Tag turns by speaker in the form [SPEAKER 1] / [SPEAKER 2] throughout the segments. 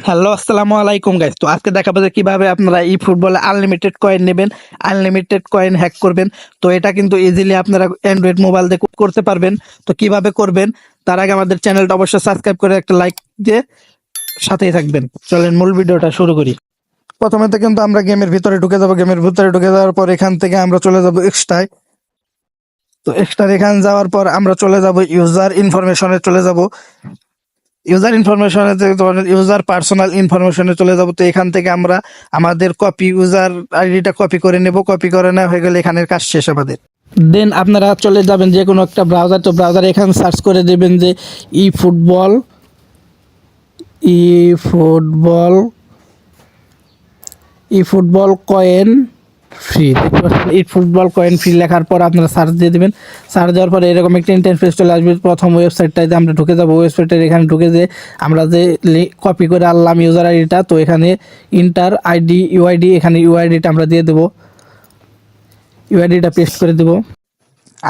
[SPEAKER 1] Hello, আসসালামু আলাইকুম guys. তো আজকে দেখাবো যে কিভাবে আপনারা ই ফুটবলে আনলিমিটেড কয়েন নেবেন, আনলিমিটেড কয়েন হ্যাক করবেন। তো এটা কিন্তু ইজিলি আপনারা অ্যান্ড্রয়েড মোবাইল দিয়ে করতে পারবেন। তো কিভাবে করবেন তার আগে আমাদের চ্যানেলটা অবশ্যই সাবস্ক্রাইব করে একটা লাইক দিয়ে সাথেই থাকবেন। চলেন মূল ভিডিওটা শুরু করি। প্রথমে তো কিন্তু আমরা গেমের ভিতরে ঢুকে যাবো। গেমের ভিতরে ঢুকে যাওয়ার পর এখান থেকে আমরা চলে যাব এক্সট্রায়। তো এক্সট্রা এখানে যাওয়ার পর আমরা চলে যাব ইউজার ইনফরমেশনে চলে যাব। ইউজার ইনফরমেশনে ইউজার পার্সোনাল ইনফরমেশনে চলে যাব। তো এখান থেকে আমরা আমাদের ইউজার আইডিটা কপি করে নেব। কপি করে নেওয়া হয়ে গেলে এখানের কাজ শেষ আমাদের। দেন আপনারা চলে যাবেন যে কোনো একটা ব্রাউজার। তো ব্রাউজারে এখানে সার্চ করে দেবেন যে ই ফুটবল ই ফুটবল ই ফুটবল কয়েন ফ্রি। দেখতে পাচ্ছেন ই ফুটবল কয়েন ফ্রি লেখার পর আপনারা সার্চ দিয়ে দেবেন। সার্চ দেওয়ার পরে এরকম একটা ইন্টারফেস চলে আসবে। প্রথম ওয়েবসাইটটাতে আমরা ঢুকে যাবো। ওয়েবসাইটের এখানে ঢুকে যে আমরা যে কপি করে আনলাম ইউজার আইডিটা, তো এখানে ইন্টার আইডি ইউআইডি, এখানে ইউআইডিটা আমরা দিয়ে দেবো। ইউআইডিটা পেস্ট করে দেবো।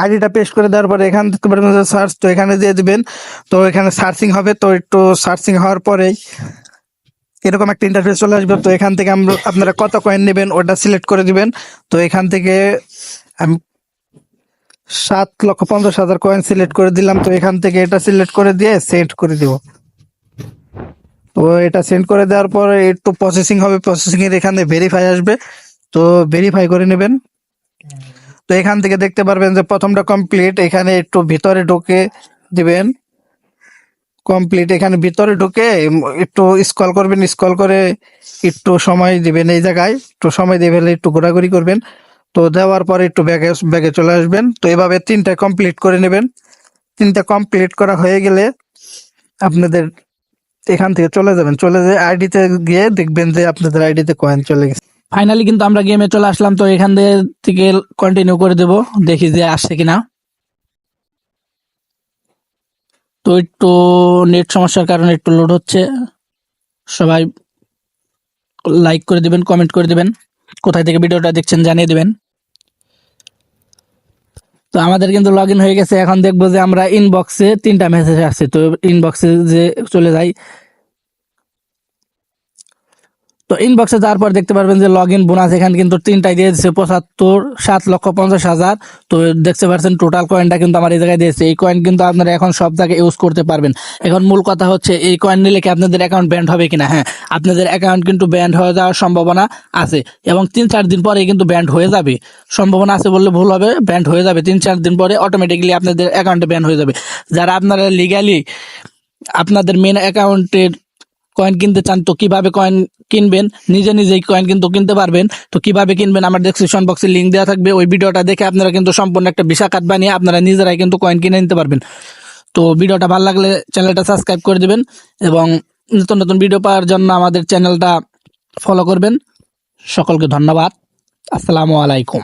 [SPEAKER 1] আইডিটা পেস্ট করে দেওয়ার পরে এখান থেকে সার্চ, তো এখানে দিয়ে দিবেন। তো এখানে সার্চিং হবে। তো একটু সার্চিং হওয়ার পরেই এরকম একটা ইন্টারফেস চলে আসবে। তো এখান থেকে আপনারা কত কয়েন নেবেন ওটা সিলেক্ট করে দিবেন। তো এখান থেকে আমি 7,50,000 কয়েন সিলেক্ট করে দিলাম। তো এখান থেকে এটা সিলেক্ট করে দিয়ে সেন্ড করে দিব। তো এটা সেন্ড করে দেওয়ার পরে একটু প্রসেসিং হবে। প্রসেসিং এর এখানে ভেরিফাই আসবে, তো ভেরিফাই করে নেবেন। তো এখান থেকে দেখতে পারবেন যে প্রথমটা কমপ্লিট। এখানে একটু ভিতরে ঢুকে দিবেন কমপ্লিট। এখানে ভিতরে ঢুকে একটু স্ক্রল করবেন। স্ক্রল করে একটু সময় দিবেন। এই জায়গায় একটু সময় দিয়ে ফেলে একটু ঘোরাঘুরি করবেন। তো দেওয়ার পরে একটু ব্যাগে চলে আসবেন। তো এভাবে 3টা কমপ্লিট করে নেবেন। 3টা কমপ্লিট করা হয়ে গেলে আপনাদের এখান থেকে চলে যাবেন। চলে যেয়ে আইডিতে গিয়ে দেখবেন যে আপনাদের আইডিতে কয়েন চলে গেছে। ফাইনালি কিন্তু আমরা গেমে চলে আসলাম। তো এখান থেকে কন্টিনিউ করে দেব, দেখি যে আসছে কিনা। তো একটু নেট সমস্যার কারণে একটু লোড হচ্ছে। সবাই লাইক করে দিবেন, কমেন্ট করে দিবেন, কোথায় থেকে ভিডিওটা দেখছেন জানিয়ে দিবেন। তো আমাদের কিন্তু লগ ইন হয়ে গেছে। এখন দেখবো যে আমরা ইনবক্সে 3টা মেসেজ আসছে। তো ইনবক্সে যে চলে যাই। তো ইনবক্সে যাওয়ার পর দেখতে পারবেন যে লগ ইন বোনাস এখানে কিন্তু 3টাই দিয়ে দিচ্ছে 7,50,000। তো দেখতে পাচ্ছেন টোটাল কয়েনটা কিন্তু আমার এই জায়গায় দিয়েছে। এই কয়েন কিন্তু আপনারা এখন সব জায়গায় ইউজ করতে পারবেন। এখন মূল কথা হচ্ছে এই কয়েন নিলে কি আপনাদের অ্যাকাউন্ট ব্যান্ড হবে কিনা। হ্যাঁ, আপনাদের অ্যাকাউন্ট কিন্তু ব্যান্ড হয়ে যাওয়ার সম্ভাবনা আছে এবং 3-4 দিন পরে কিন্তু ব্যান্ড হয়ে যাবে। সম্ভাবনা আছে বললে ভুল হবে, ব্যান্ড হয়ে যাবে 3-4 দিন পরে অটোমেটিক্যালি আপনাদের অ্যাকাউন্টে ব্যান্ড হয়ে যাবে। যারা আপনারা লিগালি আপনাদের মেন অ্যাকাউন্টের কয়েন কিনতে চান, তো কিভাবে কয়েন কিনবেন, নিজেই কয়েন কিন্তু কিনতে পারবেন। তো কিভাবে কিনবেন আমার ডেসক্রিপশন বক্সে লিঙ্ক দেওয়া থাকবে। ওই ভিডিওটা দেখে আপনারা কিন্তু সম্পূর্ণ একটা ভিসা কার্ড বানিয়ে আপনারা নিজেরাই কিন্তু কয়েন কিনে নিতে পারবেন। তো ভিডিওটা ভালো লাগলে চ্যানেলটা সাবস্ক্রাইব করে দিবেন এবং নতুন নতুন ভিডিও পাওয়ার জন্য আমাদের চ্যানেলটা ফলো করবেন। সকলকে ধন্যবাদ। আসসালামু আলাইকুম।